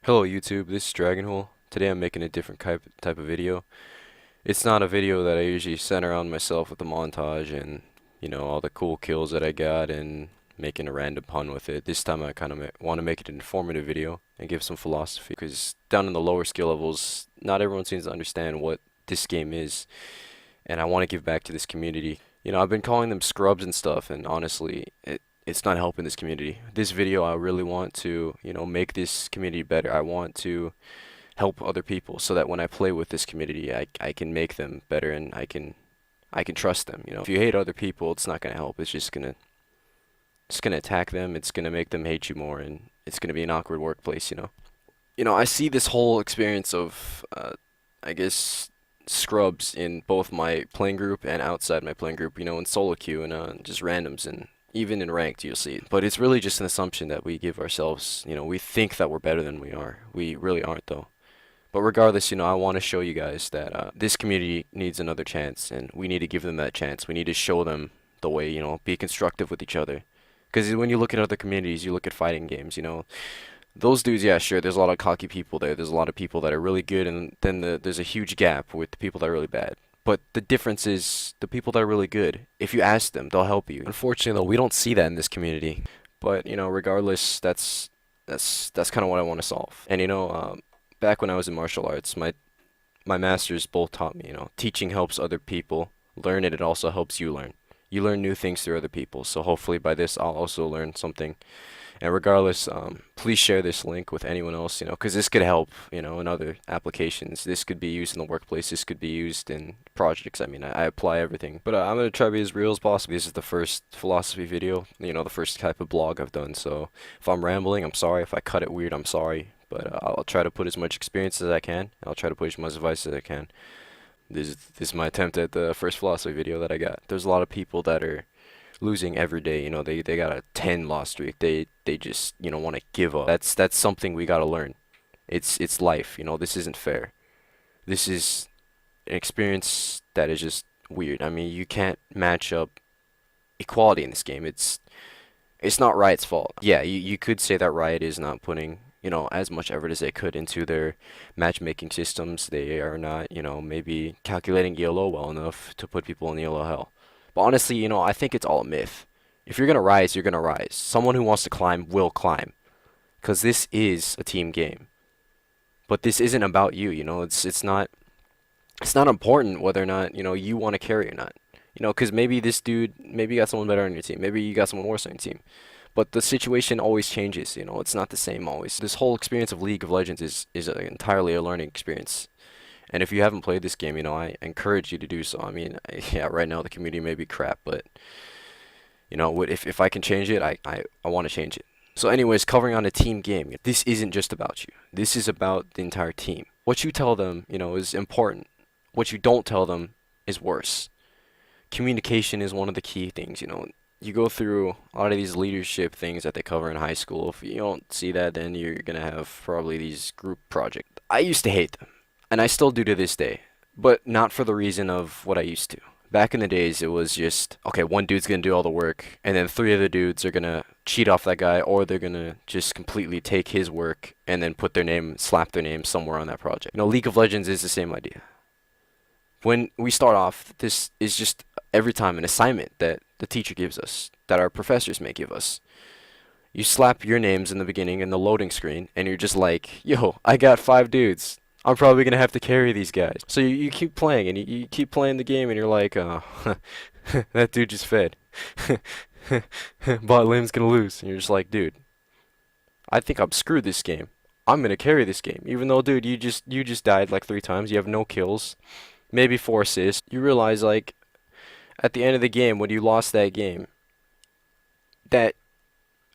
Hello YouTube, this is Dragonhole. Today I'm making a different type of video. It's not a video that I usually center around myself with a montage and, all the cool kills that I got and making a random pun with it. This time I kind of want to make it an informative video and give some philosophy because down in the lower skill levels, not everyone seems to understand what this game is, and I want to give back to this community. I've been calling them scrubs and stuff, and honestly, it's not helping this community. This video, I really want to, make this community better. I want to help other people so that when I play with this community, I can make them better and I can trust them. If you hate other people, it's not gonna help. It's just gonna attack them. It's gonna make them hate you more, and it's gonna be an awkward workplace. I see this whole experience of, I guess, scrubs in both my playing group and outside my playing group. In solo queue and just randoms and even in ranked, you'll see it. But it's really just an assumption that we give ourselves. We think that we're better than we are. We really aren't, though. But regardless, I want to show you guys that this community needs another chance, and we need to give them that chance. We need to show them the way, be constructive with each other. Because when you look at other communities, you look at fighting games, those dudes, yeah, sure, there's a lot of cocky people there. There's a lot of people that are really good, and then there's a huge gap with the people that are really bad. But the difference is the people that are really good, if you ask them, they'll help you. Unfortunately, though, we don't see that in this community. But, regardless, that's kind of what I want to solve. And, back when I was in martial arts, my masters both taught me, teaching helps other people learn, and it also helps you learn. You learn new things through other people. So hopefully by this, I'll also learn something. And regardless, please share this link with anyone else, because this could help, in other applications. This could be used in the workplace. This could be used in projects. I mean, I apply everything. But I'm going to try to be as real as possible. This is the first philosophy video, the first type of blog I've done. So if I'm rambling, I'm sorry. If I cut it weird, I'm sorry. But I'll try to put as much experience as I can. I'll try to put as much advice as I can. This is my attempt at the first philosophy video that I got. There's a lot of people that are losing every day. They got a 10 loss streak. They just want to give up. That's something we got to learn. It's life. This isn't fair. This is an experience that is just weird. I mean, you can't match up equality in this game. It's not Riot's fault. Yeah, you could say that Riot is not putting as much effort as they could into their matchmaking systems. They are not maybe calculating ELO well enough to put people in ELO hell. But honestly, I think it's all a myth. If you're gonna rise, you're gonna rise. Someone who wants to climb will climb, because this is a team game. But this isn't about you. It's not important whether or not you want to carry or not. Because maybe this dude, maybe you got someone better on your team. Maybe you got someone worse on your team. But the situation always changes. It's not the same always. This whole experience of League of Legends is entirely a learning experience. And if you haven't played this game, I encourage you to do so. I mean, yeah, right now the community may be crap, but if I can change it, I want to change it. So anyways, covering on a team game, this isn't just about you. This is about the entire team. What you tell them, is important. What you don't tell them is worse. Communication is one of the key things, You go through a lot of these leadership things that they cover in high school. If you don't see that, then you're going to have probably these group projects. I used to hate them. And I still do to this day, but not for the reason of what I used to. Back in the days, it was just, okay, one dude's going to do all the work, and then three other dudes are going to cheat off that guy, or they're going to just completely take his work and then slap their name somewhere on that project. League of Legends is the same idea. When we start off, this is just every time an assignment that the teacher gives us, that our professors may give us. You slap your names in the beginning in the loading screen, and you're just like, yo, I got 5 dudes. I'm probably going to have to carry these guys. So you keep playing, and you keep playing the game, and you're like, oh, that dude just fed. Bot lane's going to lose. And you're just like, dude, I think I'm screwed this game. I'm going to carry this game. Even though, dude, you just died like 3 times. You have no kills, maybe 4 assists. You realize, like, at the end of the game, when you lost that game,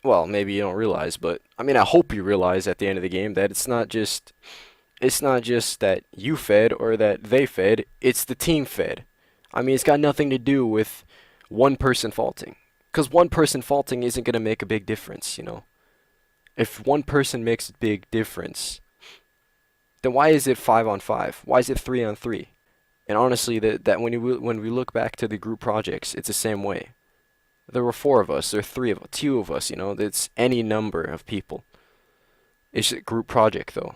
well, maybe you don't realize, but, I mean, I hope you realize at the end of the game that it's not just that you fed or that they fed, it's the team fed. I mean, it's got nothing to do with one person faulting. Because one person faulting isn't going to make a big difference, If one person makes a big difference, then why is it 5-on-5? Why is it 3-on-3? And honestly, that when we look back to the group projects, it's the same way. There were 4 of us, there were 3 of us, 2 of us, it's any number of people. It's a group project though.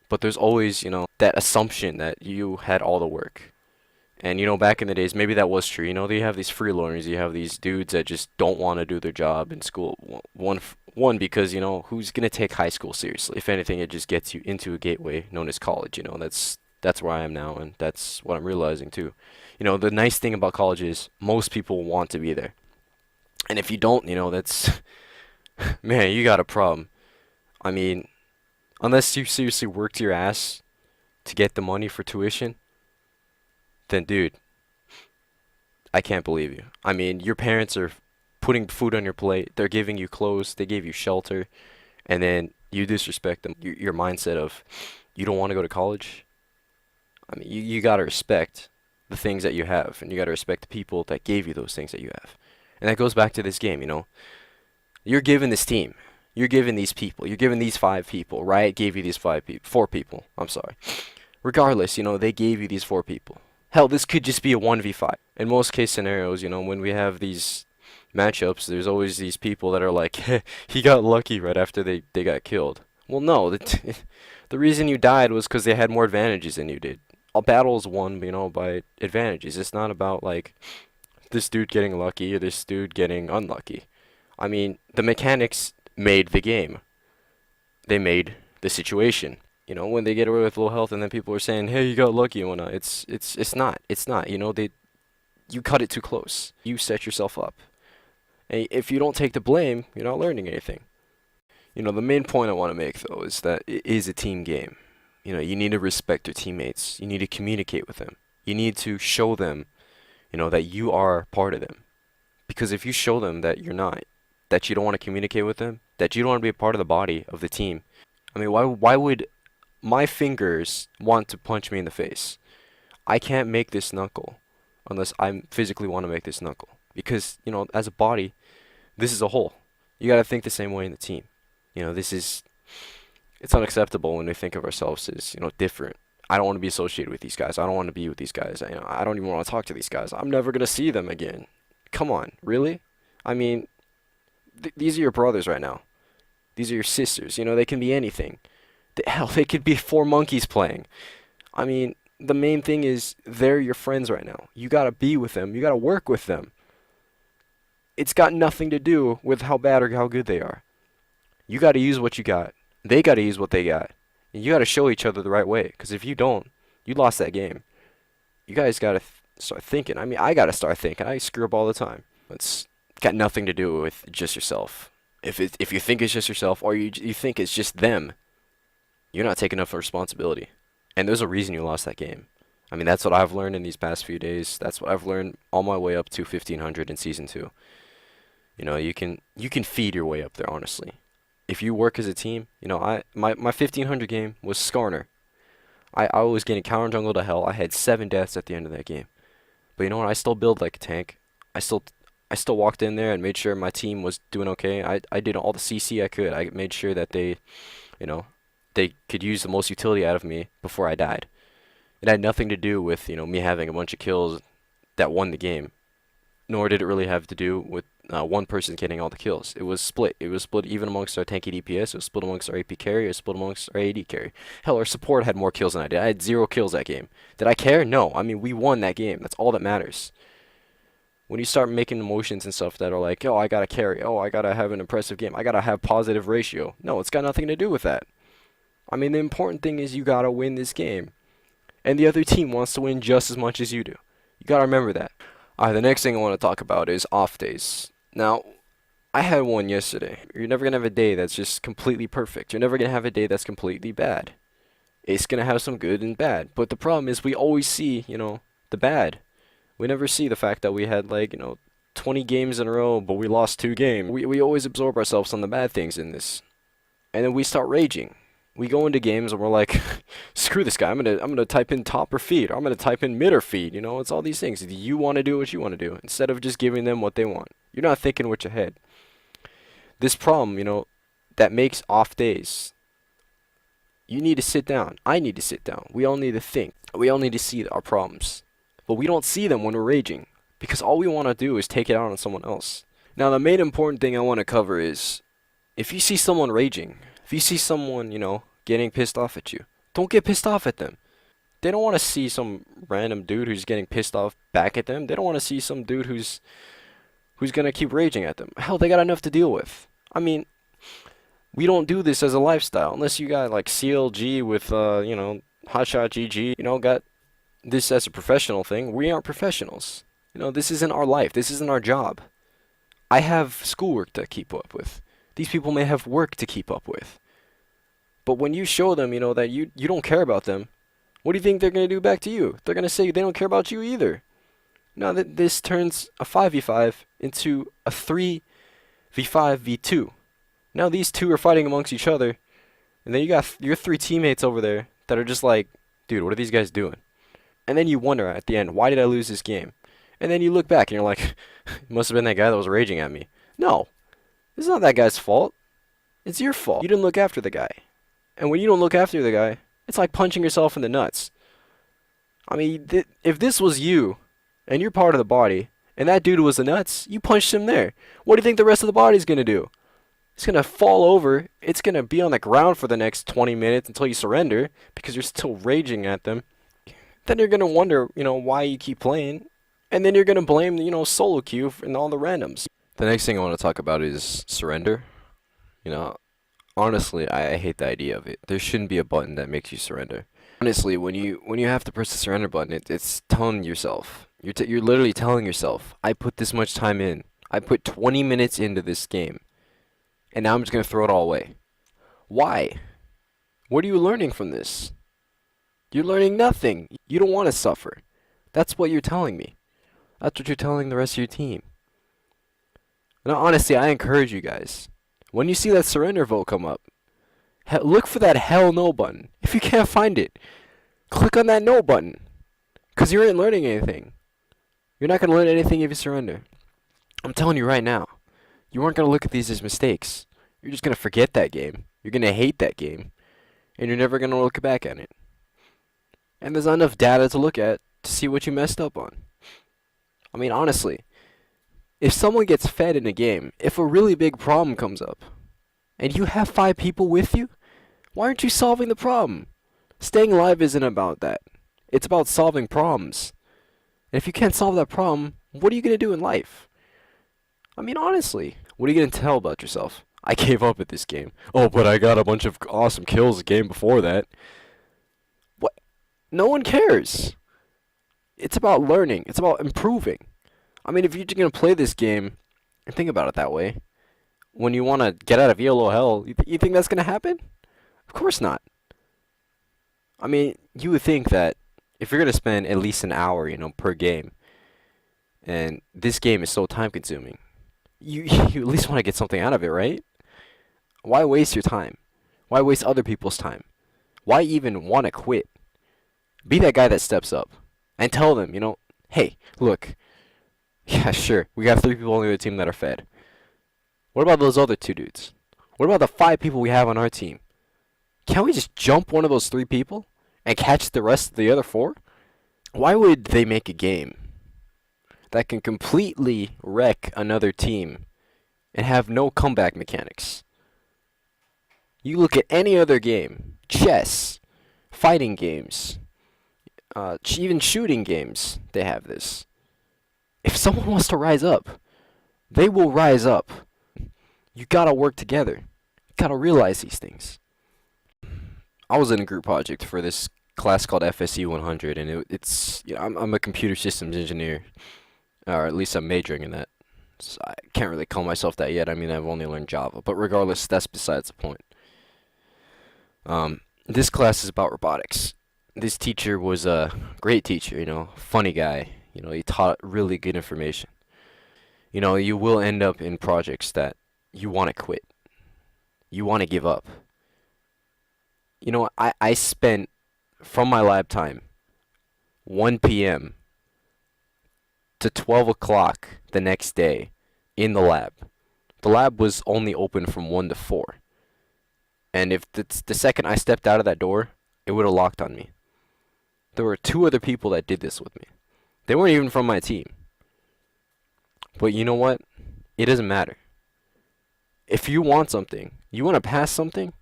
But there's always, that assumption that you had all the work. And back in the days, maybe that was true. You have these freeloaders, you have these dudes that just don't want to do their job in school. One because who's gonna take high school seriously? If anything, it just gets you into a gateway known as college. That's where I am now, and that's what I'm realizing too. The nice thing about college is most people want to be there, and if you don't, that's man, you got a problem. I mean, unless you seriously worked your ass to get the money for tuition, then dude, I can't believe you. I mean, your parents are putting food on your plate, they're giving you clothes, they gave you shelter, and then you disrespect them. Your mindset of you don't want to go to college. I mean, you gotta respect the things that you have, and you gotta respect the people that gave you those things that you have. And that goes back to this game. You're given this team. You're given these people. You're given these 5 people. Riot gave you these 4 people. I'm sorry. Regardless, they gave you these 4 people. Hell, this could just be a 1v5. In most case scenarios, when we have these matchups, there's always these people that are like, he got lucky right after they got killed. Well, no, the reason you died was because they had more advantages than you did. A battle is won, by advantages. It's not about like this dude getting lucky or this dude getting unlucky. I mean, the mechanics made the game. They made the situation. When they get away with low health and then people are saying, "Hey, you got lucky," and whatnot. It's not. It's not. You cut it too close. You set yourself up. And if you don't take the blame, you're not learning anything. The main point I want to make though is that it is a team game. You need to respect your teammates. You need to communicate with them. You need to show them, that you are part of them. Because if you show them that you're not, that you don't want to communicate with them, that you don't want to be a part of the body of the team. I mean, why would my fingers want to punch me in the face? I can't make this knuckle unless I physically want to make this knuckle. Because, as a body, this is a whole. You got to think the same way in the team. It's unacceptable when we think of ourselves as, different. I don't want to be associated with these guys. I don't want to be with these guys. I don't even want to talk to these guys. I'm never going to see them again. Come on, really? I mean, these are your brothers right now. These are your sisters. They can be anything. Hell, they could be 4 monkeys playing. I mean, the main thing is they're your friends right now. You got to be with them. You got to work with them. It's got nothing to do with how bad or how good they are. You got to use what you got. They got to use what they got. And you got to show each other the right way. Because if you don't, you lost that game. You guys got to start thinking. I mean, I got to start thinking. I screw up all the time. It's got nothing to do with just yourself. If you think it's just yourself or you think it's just them, you're not taking enough responsibility. And there's a reason you lost that game. I mean, that's what I've learned in these past few days. That's what I've learned all my way up to 1500 in Season 2. You can feed your way up there, honestly. If you work as a team, my 1500 game was Skarner. I was getting counter jungle to hell. I had 7 deaths at the end of that game. But you know what? I still build like a tank. I still walked in there and made sure my team was doing okay. I did all the CC I could. I made sure that they could use the most utility out of me before I died. It had nothing to do with, me having a bunch of kills that won the game. Nor did it really have to do with one person getting all the kills. It was split. It was split even amongst our tanky DPS. It was split amongst our AP carry. It was split amongst our AD carry. Hell, our support had more kills than I did. I had 0 kills that game. Did I care? No. I mean, we won that game. That's all that matters. When you start making emotions and stuff that are like, oh, I gotta carry. Oh, I gotta have an impressive game. I gotta have positive ratio. No, it's got nothing to do with that. I mean, the important thing is you gotta win this game. And the other team wants to win just as much as you do. You gotta remember that. Alright, the next thing I want to talk about is off days. Now, I had one yesterday. You're never going to have a day that's just completely perfect. You're never going to have a day that's completely bad. It's going to have some good and bad. But the problem is we always see, the bad. We never see the fact that we had, 20 games in a row, but we lost 2 games. We always absorb ourselves on the bad things in this. And then we start raging. We go into games and we're like, screw this guy. I'm gonna type in top or feed. Or I'm gonna type in mid or feed. It's all these things. You want to do what you want to do instead of just giving them what they want. You're not thinking with your head. This problem, that makes off days. You need to sit down. I need to sit down. We all need to think. We all need to see our problems. But we don't see them when we're raging because all we want to do is take it out on someone else. Now, the main important thing I want to cover is if you see someone raging, If you see someone, getting pissed off at you, don't get pissed off at them. They don't want to see some random dude who's getting pissed off back at them. They don't want to see some dude who's gonna keep raging at them. Hell, they got enough to deal with. I mean, we don't do this as a lifestyle unless you got like CLG with Hotshot GG, got this as a professional thing. We aren't professionals. This isn't our life. This isn't our job. I have schoolwork to keep up with. These people may have work to keep up with. But when you show them, that you don't care about them, what do you think they're going to do back to you? They're going to say they don't care about you either. Now that this turns a 5v5 into a 3v5 v2. Now these two are fighting amongst each other, and then you got your three teammates over there that are just like, dude, what are these guys doing? And then you wonder at the end, why did I lose this game? And then you look back and you're like, it must have been that guy that was raging at me. No, it's not that guy's fault. It's your fault. You didn't look after the guy. And when you don't look after the guy, it's like punching yourself in the nuts. I mean, if this was you, and you're part of the body, and that dude was the nuts, you punched him there. What do you think the rest of the body's going to do? It's going to fall over. It's going to be on the ground for the next 20 minutes until you surrender, because you're still raging at them. Then you're going to wonder, why you keep playing. And then you're going to blame, solo queue and all the randoms. The next thing I want to talk about is surrender. Honestly, I hate the idea of it. There shouldn't be a button that makes you surrender. Honestly, when you have to press the surrender button, it's telling yourself. You're literally telling yourself, I put this much time in. I put 20 minutes into this game. And now I'm just going to throw it all away. Why? What are you learning from this? You're learning nothing. You don't want to suffer. That's what you're telling me. That's what you're telling the rest of your team. Now, honestly, I encourage you guys. When you see that surrender vote come up, look for that hell no button. If you can't find it, click on that no button. Because you ain't learning anything. You're not going to learn anything if you surrender. I'm telling you right now. You aren't going to look at these as mistakes. You're just going to forget that game. You're going to hate that game. And you're never going to look back at it. And there's not enough data to look at to see what you messed up on. I mean, honestly, if someone gets fed in a game, if a really big problem comes up, and you have 5 people with you, why aren't you solving the problem? Staying alive isn't about that. It's about solving problems. And if you can't solve that problem, what are you going to do in life? I mean, honestly, what are you going to tell about yourself? I gave up at this game. Oh, but I got a bunch of awesome kills the game before that. What? No one cares. It's about learning. It's about improving. I mean, if you're just going to play this game, and think about it that way, when you want to get out of yellow hell, you think that's going to happen? Of course not. I mean, you would think that if you're going to spend at least an hour, per game, and this game is so time-consuming, you at least want to get something out of it, right? Why waste your time? Why waste other people's time? Why even want to quit? Be that guy that steps up and tell them, hey, look, yeah, sure, we got 3 people on the other team that are fed. What about those other 2 dudes? What about the 5 people we have on our team? Can't we just jump one of those 3 people and catch the rest of the other 4? Why would they make a game that can completely wreck another team and have no comeback mechanics? You look at any other game, chess, fighting games, even shooting games, they have this. If someone wants to rise up, they will rise up. You gotta work together. You gotta realize these things. I was in a group project for this class called FSE 100, and it's I'm a computer systems engineer, or at least I'm majoring in that. So I can't really call myself that yet. I mean, I've only learned Java, but regardless, that's besides the point. This class is about robotics. This teacher was a great teacher, funny guy. He taught really good information. You will end up in projects that you want to quit. You want to give up. I spent, from my lab time, 1 p.m. to 12 o'clock the next day in the lab. The lab was only open from 1 to 4. And if the second I stepped out of that door, it would have locked on me. There were 2 other people that did this with me. They weren't even from my team. But you know what? It doesn't matter. If you want something, you want to pass something,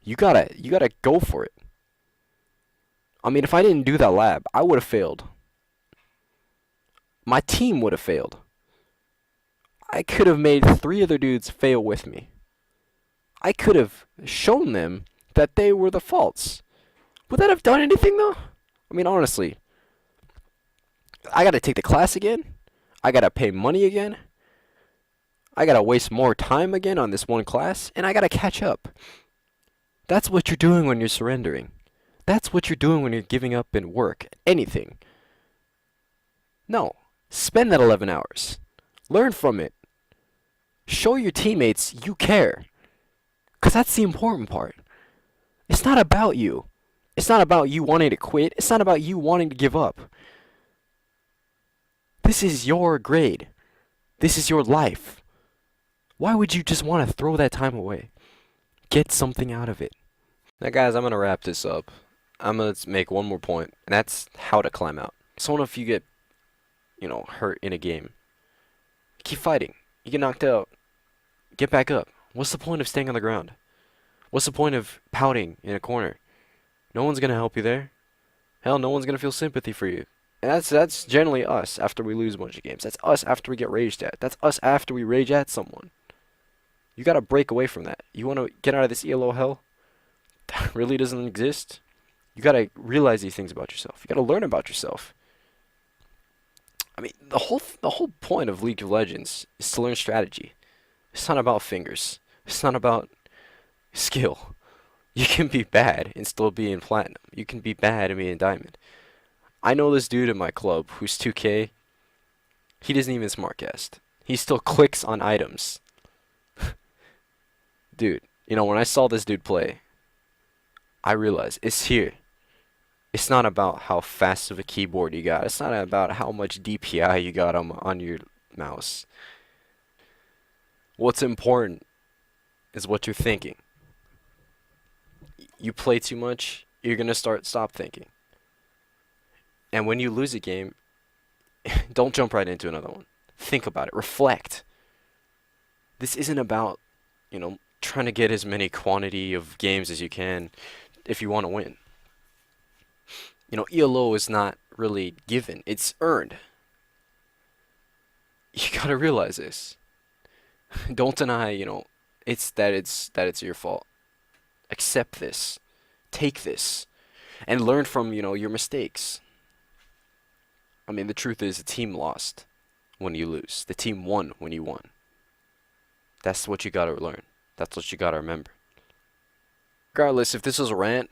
You gotta go for it. I mean, if I didn't do that lab, I would have failed. My team would have failed. I could have made 3 other dudes fail with me. I could have shown them that they were the faults. Would that have done anything though? I mean, honestly, I gotta take the class again. I gotta pay money again. I gotta waste more time again on this one class, and I gotta catch up. That's what you're doing when you're surrendering. That's what you're doing when you're giving up in work, anything. No, spend that 11 hours. Learn from it. Show your teammates you care. Because that's the important part. It's not about you. It's not about you wanting to quit. It's not about you wanting to give up. This is your grade. This is your life. Why would you just want to throw that time away? Get something out of it. Now, guys, I'm going to wrap this up. I'm going to make one more point, and that's how to climb out. So if you get, hurt in a game, keep fighting. You get knocked out. Get back up. What's the point of staying on the ground? What's the point of pouting in a corner? No one's going to help you there. Hell, no one's going to feel sympathy for you. And that's generally us after we lose a bunch of games. That's us after we get raged at. That's us after we rage at someone. You got to break away from that. You want to get out of this ELO hell that really doesn't exist? You got to realize these things about yourself. You got to learn about yourself. I mean, the whole point of League of Legends is to learn strategy. It's not about fingers. It's not about skill. You can be bad and still be in platinum. You can be bad and be in diamond. I know this dude in my club who's 2K. He doesn't even smartcast. He still clicks on items. Dude, when I saw this dude play, I realized it's here. It's not about how fast of a keyboard you got. It's not about how much DPI you got on your mouse. What's important is what you're thinking. You play too much, you're going to stop thinking. And when you lose a game, don't jump right into another one. Think about it. Reflect. This isn't about, trying to get as many quantity of games as you can if you want to win. ELO is not really given. It's earned. You got to realize this. Don't deny, it's your fault. Accept this. Take this. And learn from, your mistakes. I mean, the truth is the team lost when you lose. The team won when you won. That's what you got to learn. That's what you got to remember. Regardless, if this was a rant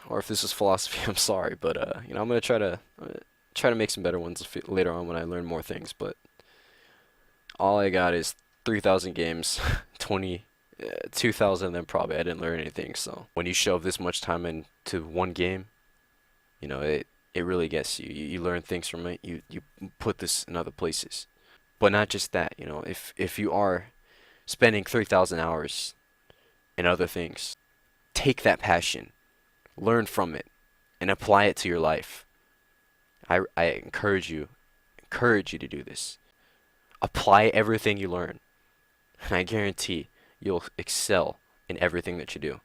or if this is philosophy, I'm sorry, but I'm gonna try to make some better ones later on when I learn more things. But all I got is 3,000 games, 2,000 of them probably I didn't learn anything. So when you shove this much time into one game, it really gets you. You learn things from it. You put this in other places. But not just that. If you are spending 3,000 hours in other things, take that passion, learn from it, and apply it to your life. I encourage you to do this. Apply everything you learn, and I guarantee you'll excel in everything that you do.